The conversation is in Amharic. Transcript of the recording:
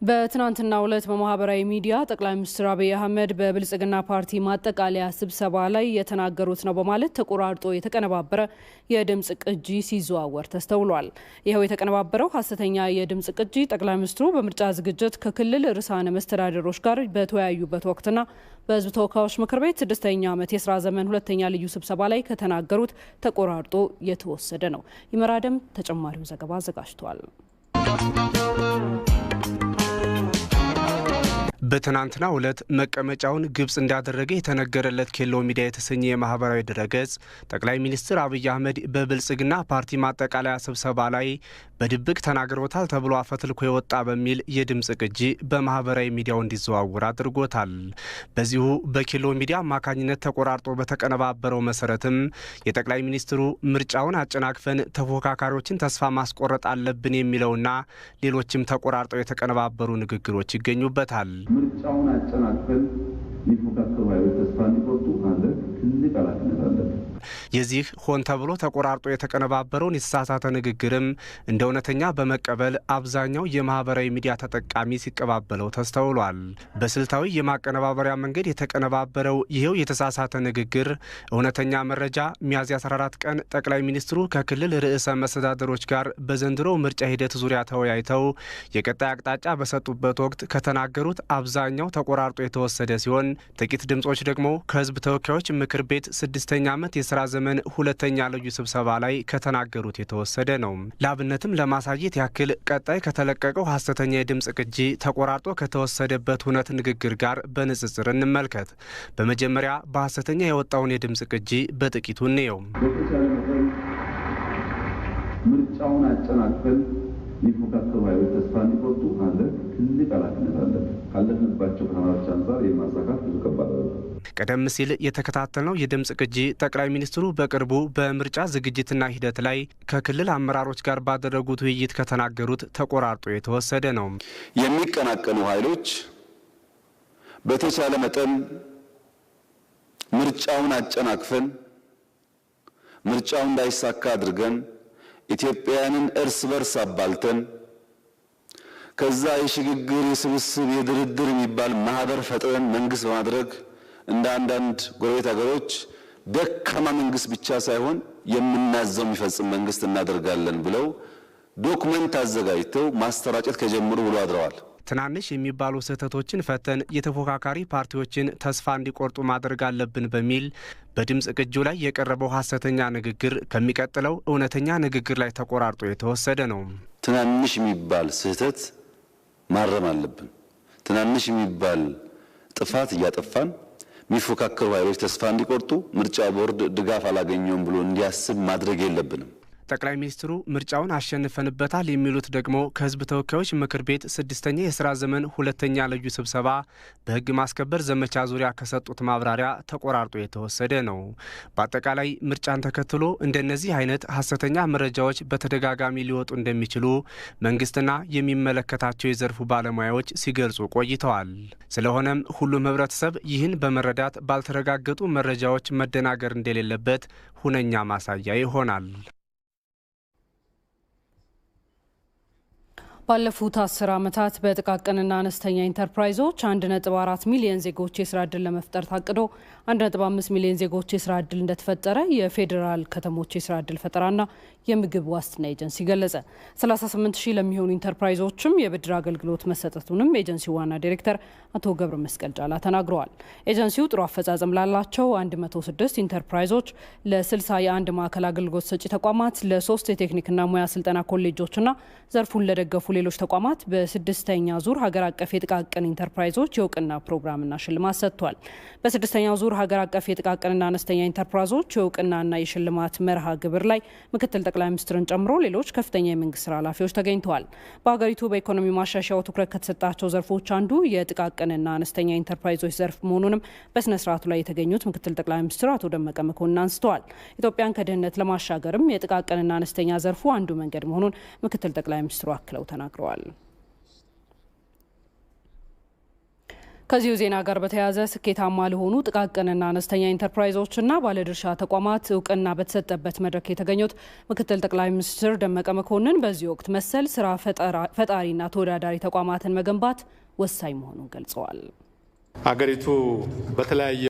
በትናንትናው ዕለት በማህበራዊ ሚዲያ ጠቅላይ ሚኒስትር አብይ አህመድ በብልጽግና ፓርቲ ማጠቃለያ ስብሰባ ላይ የተናገሩት ነው በማለት ተቆራርጦ የተቀነባበረ የድምጽ ቅጂ ሲዘዋወር ተስተውሏል። ይኸው የተቀነባበረው ሐሰተኛ የድምጽ ቅጂ ጠቅላይ ሚኒስትሩ በምርጫ ዝግጅት ከክልል ርዕሳነ መስተዳድሮች ጋር በተወያዩበት ወቅትና በሕዝብ ተወካዮች ምክር ቤት 6ኛ ዓመት የስራ ዘመን ሁለተኛ ልዩ ስብሰባ ላይ ከተናገሩት ተቆራርጦ የተወሰደ ነው። ይመራደም ተጨማሪው ዘገባ አዘጋጅቷል። በትናንትናው ዕለት መቀመጫውን ግብጽ እንዳደረገ የተነገረለት ኬelloo ሚዲያ የተሰኘ የማህበራዊ ድረገጽ ጠቅላይ ሚኒስትር አብይ አህመድ በብልጽግና ፓርቲ ማጠቃለያ ስብሰባ ላይ በድብቅ ተናግረውታል ተብሎ አፈትልኮ የወጣ በሚል የድምጽ ቅጂ በማህበራዊ ሚዲያው እንዲዘዋወር አድርጎታል። በዚሁ በኬelloo ሚዲያ አማካኝነት ተቆራርጦ በተቀነባበረው መሰረትም የጠቅላይ ሚኒስትሩ ምርጫውን አጨናቅፈን ተፎካካሪዎችን ተስፋ ማስቆረጥ አለብን የሚለውና ሌሎችም ተቆራርጠው የተቀነባበሩ ንግግሮች ይገኙበታል። ምርጫውን አጨናቅፈን ሊፎካከሩ ኃይሎች ተስፋ እንዲቆርጡ ማድረግ ትልቅ ኃላፊነት አለብን። የዚህ ሆን ተብሎ ተቆራርጦ የተቀነባበረውን የተሳሳተ ንግግርም እንደ እውነተኛ በመቀበል አብዛኛው የማህበራዊ ሚዲያ ተጠቃሚ ሲቀባበለው ተስተውሏል። በስልታዊ የማቀነባበሪያ መንገድ የተቀነባበረው ይሄው የተሳሳተ ንግግር እውነተኛ መረጃ ሚያዝያ 14 ቀን ጠቅላይ ሚኒስትሩ ከክልል ርዕሰ መስተዳድሮች ጋር በዘንድሮ ምርጫ ሂደት ዙሪያ ተወያይተው የቀጣይ አቅጣጫ በሰጡበት ወቅት ከተናገሩት አብዛኛው ተቆራርጦ የተወሰደ ሲሆን ጥቂት ድምጾች ደግሞ ከህዝብ ተወካዮች ምክር ቤት 6ኛ ዓመት የስራ ዘመን ሁለተኛ ልዩ ስብሰባ ላይ ከተናገሩት የተወሰደ ነው። ለአብነትም ለማሳየት ያክል ቀጣይ ከተለቀቀው ሐሰተኛ የድምጽ ቅጂ ተቆራርጦ ከተወሰደበት እውነት ንግግር ጋር በንጽጽር እንመልከት። በመጀመሪያ በሐሰተኛ የወጣውን የድምጽ ቅጂ በጥቂቱ እንየው። ምርጫውን አጨናቅፈን ሊፎካከሩ ኃይሎች ተስፋ እንዲቆርጡ ማድረግ ትልቅ ኃላፊነት አለብን። ካለፍንባቸው ፈተናዎች አንጻር የማሳካት ብዙ ከባድ ነው። ቀደም ሲል የተከታተልነው የድምጽ ቅጂ ጠቅላይ ሚኒስትሩ በቅርቡ በምርጫ ዝግጅትና ሂደት ላይ ከክልል አመራሮች ጋር ባደረጉት ውይይት ከተናገሩት ተቆራርጦ የተወሰደ ነው። የሚቀናቀኑ ኃይሎች በተቻለ መጠን ምርጫውን አጨናቅፈን ምርጫው እንዳይሳካ አድርገን ኢትዮጵያውያንን እርስ በርስ አባልተን ከዛ የሽግግር የስብስብ የድርድር የሚባል ማህበር ፈጥረን መንግስት በማድረግ እንደ አንዳንድ ጎረቤት ሀገሮች ደካማ መንግስት ብቻ ሳይሆን የምናዘው የሚፈጽም መንግስት እናደርጋለን ብለው ዶክመንት አዘጋጅተው ማስተራጨት ከጀመሩ ብሎ አድረዋል። ትናንሽ የሚባሉ ስህተቶችን ፈተን የተፎካካሪ ፓርቲዎችን ተስፋ እንዲቆርጡ ማድረግ አለብን በሚል በድምጽ ቅጂው ላይ የቀረበው ሐሰተኛ ንግግር ከሚቀጥለው እውነተኛ ንግግር ላይ ተቆራርጦ የተወሰደ ነው። ትናንሽ የሚባል ስህተት ማረም አለብን። ትናንሽ የሚባል ጥፋት እያጠፋን የሚፎካከሩ ኃይሎች ተስፋ እንዲቆርጡ ምርጫ ቦርድ ድጋፍ አላገኘውም ብሎ እንዲያስብ ማድረግ የለብንም። ጠቅላይ ሚኒስትሩ ምርጫውን አሸንፈንበታል የሚሉት ደግሞ ከህዝብ ተወካዮች ምክር ቤት 6ኛ የስራ ዘመን ሁለተኛ ልዩ ስብሰባ በህግ ማስከበር ዘመቻ ዙሪያ ከሰጡት ማብራሪያ ተቆራርጦ የተወሰደ ነው። በአጠቃላይ ምርጫን ተከትሎ እንደነዚህ አይነት ሐሰተኛ መረጃዎች በተደጋጋሚ ሊወጡ እንደሚችሉ መንግስትና የሚመለከታቸው የዘርፉ ባለሙያዎች ሲገልጹ ቆይተዋል። ስለሆነም ሁሉም ህብረተሰብ ይህን በመረዳት ባልተረጋገጡ መረጃዎች መደናገር እንደሌለበት ሁነኛ ማሳያ ይሆናል። ባለፉት 10 ዓመታት በጥቃቅንና አነስተኛ ኢንተርፕራይዞች 1.4 ሚሊዮን ዜጎች የስራ ዕድል ለመፍጠር ታቅዶ 1.5 ሚሊዮን ዜጎች የስራ ዕድል እንደተፈጠረ የፌዴራል ከተሞች የስራ ዕድል ፈጠራና የምግብ ዋስትና ኤጀንሲ ገለጸ። 38,000 ለሚሆኑ ኢንተርፕራይዞችም የብድር አገልግሎት መሰጠቱንም ኤጀንሲው ዋና ዳይሬክተር አቶ ገብረ መስቀል ጫላ ተናግረዋል። ኤጀንሲው ጥሩ አፈጻጸም ላላቸው 106 ኢንተርፕራይዞች፣ ለ60 የአንድ ማዕከል አገልግሎት ሰጪ ተቋማት፣ ለ3 የቴክኒክና ሙያ ስልጠና ኮሌጆችና ዘርፉን ለደገፉ ሌሎች ተቋማት በ6ኛ ዙር ሀገር አቀፍ የጥቃቅን ኢንተርፕራይዞች የእውቅና ፕሮግራምና ሽልማት ሰጥቷል። በ6ኛው ዙር ሀገር አቀፍ የጥቃቅንና አነስተኛ ኢንተርፕራይዞች የእውቅናና የሽልማት መርሃ ግብር ላይ ምክትል ጠቅላይ ሚኒስትርን ጨምሮ ሌሎች ከፍተኛ የመንግስት ስራ ኃላፊዎች ተገኝተዋል። በሀገሪቱ በኢኮኖሚ ማሻሻያው ትኩረት ከተሰጣቸው ዘርፎች አንዱ የጥቃቅንና አነስተኛ ኢንተርፕራይዞች ዘርፍ መሆኑንም በስነ ስርዓቱ ላይ የተገኙት ምክትል ጠቅላይ ሚኒስትር አቶ ደመቀ መኮንን አንስተዋል። ኢትዮጵያን ከድህነት ለማሻገርም የጥቃቅንና አነስተኛ ዘርፉ አንዱ መንገድ መሆኑን ምክትል ጠቅላይ ሚኒስትሩ አክለው ተናግረዋል። ከዚሁ ዜና ጋር በተያያዘ ስኬታማ ለሆኑ ጥቃቅንና አነስተኛ ኢንተርፕራይዞችና ባለድርሻ ተቋማት እውቅና በተሰጠበት መድረክ የተገኙት ምክትል ጠቅላይ ሚኒስትር ደመቀ መኮንን በዚህ ወቅት መሰል ስራ ፈጣሪና ተወዳዳሪ ተቋማትን መገንባት ወሳኝ መሆኑን ገልጸዋል። አገሪቱ በተለያየ